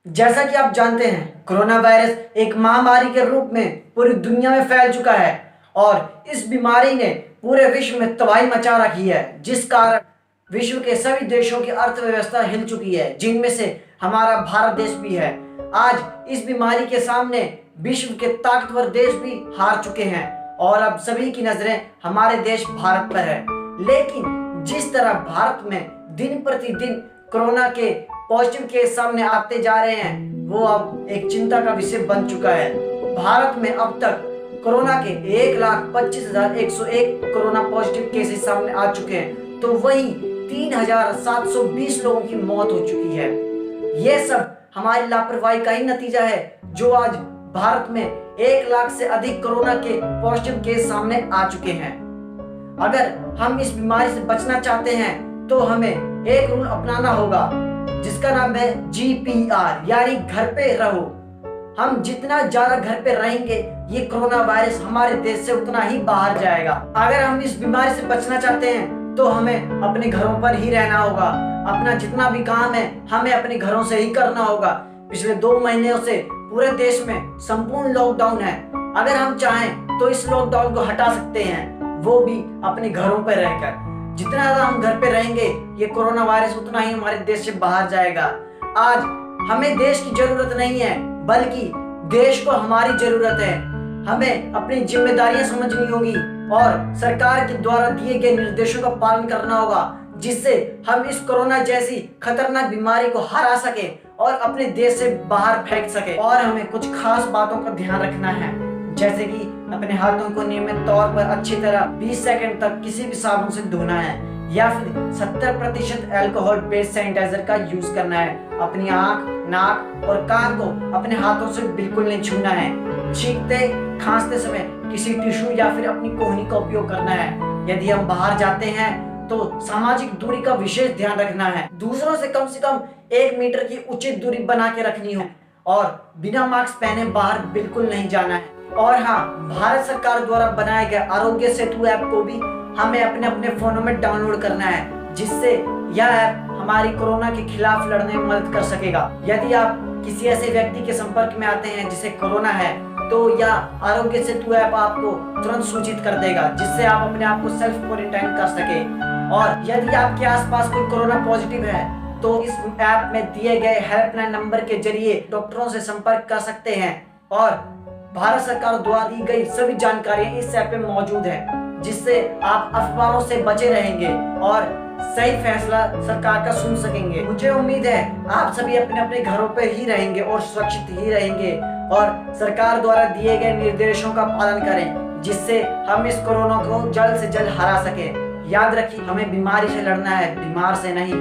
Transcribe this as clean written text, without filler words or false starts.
जैसा कि आप जानते हैं, कोरोना वायरस एक महामारी के रूप में पूरी दुनिया में फैल चुका है और इस बीमारी ने पूरे विश्व में तबाही मचा रखी है, जिस कारण विश्व के सभी देशों की अर्थव्यवस्था हिल चुकी है, जिनमें से हमारा भारत देश भी है। आज इस बीमारी के सामने विश्व के ताकतवर देश भी हार चुके हैं और अब सभी की नजरें हमारे देश भारत पर है। लेकिन जिस तरह भारत में दिन प्रतिदिन कोरोना के पॉजिटिव केस सामने आते जा रहे हैं, वो अब एक चिंता का विषय बन चुका है। भारत में अब तक कोरोना के 1,25,101 कोरोना पॉजिटिव केसेस सामने आ चुके हैं, तो वहीं 3,720 लोगों की मौत हो चुकी है। ये सब हमारी लापरवाही का ही नतीजा है, जो आज भारत में 1 लाख से अधिक कोरोना के पॉजिटिव केस सामने आ चुके हैं। अगर हम इस बीमारी से बचना चाहते हैं तो हमें एक रूल अपनाना होगा, जिसका नाम है GPR, यानी घर पे रहो। हम जितना ज्यादा घर पे रहेंगे, ये कोरोना वायरस हमारे देश से उतना ही बाहर जाएगा। अगर हम इस बीमारी से बचना चाहते हैं तो हमें अपने घरों पर ही रहना होगा। अपना जितना भी काम है हमें अपने घरों से ही करना होगा। पिछले 2 महीनों से पूरे देश में संपूर्ण लॉकडाउन है। अगर हम चाहें तो इस लॉकडाउन को हटा सकते हैं, वो भी अपने घरों पर रहकर। जितना ज्यादा हम घर पे रहेंगे, ये कोरोना वायरस उतना ही हमारे देश से बाहर जाएगा। आज हमें देश की जरूरत नहीं है, बल्कि देश को हमारी जरूरत है। हमें अपनी जिम्मेदारियां समझनी होगी और सरकार के द्वारा दिए गए निर्देशों का पालन करना होगा, जिससे हम इस कोरोना जैसी खतरनाक बीमारी को हरा सके और अपने देश से बाहर फेंक सके। और हमें कुछ खास बातों का ध्यान रखना है, जैसे कि अपने हाथों को नियमित तौर पर अच्छी तरह 20 सेकंड तक किसी भी साबुन से धोना है, या फिर 70% अल्कोहल बेस्ड सैनिटाइजर का यूज करना है। अपनी आंख, नाक और कान को अपने हाथों से बिल्कुल नहीं छूना है। छींकते खांसते समय किसी टिश्यू या फिर अपनी कोहनी का उपयोग करना है। यदि हम बाहर जाते हैं तो सामाजिक दूरी का विशेष ध्यान रखना है। दूसरों से कम 1 मीटर की उचित दूरी बना के रखनी हो और बिना मास्क पहने बाहर बिल्कुल नहीं जाना है। और हाँ, भारत सरकार द्वारा बनाए गए आरोग्य सेतु ऐप को भी हमें अपने अपने फोनों में डाउनलोड करना है, जिससे यह ऐप हमारी कोरोना के खिलाफ लड़ने में मदद कर सकेगा। यदि आप किसी ऐसे व्यक्ति के संपर्क में आते हैं जिसे कोरोना है, तो यह आरोग्य सेतु ऐप आपको तुरंत सूचित कर देगा, जिससे आप अपने आप को सेल्फ क्वारंटाइन कर सके। और यदि आपके आसपास कोई कोरोना पॉजिटिव है तो इस ऐप में दिए गए हेल्पलाइन नंबर के जरिए डॉक्टरों से संपर्क कर सकते हैं। और भारत सरकार द्वारा दी गई सभी जानकारियां इस ऐप में मौजूद है, जिससे आप अफवाहों से बचे रहेंगे और सही फैसला सरकार का सुन सकेंगे। मुझे उम्मीद है आप सभी अपने अपने घरों पर ही रहेंगे और सुरक्षित ही रहेंगे और सरकार द्वारा दिए गए निर्देशों का पालन करें, जिससे हम इस कोरोना को जल्द से जल्द हरा सके। याद रखिए, हमें बीमारी से लड़ना है, बीमार से नहीं।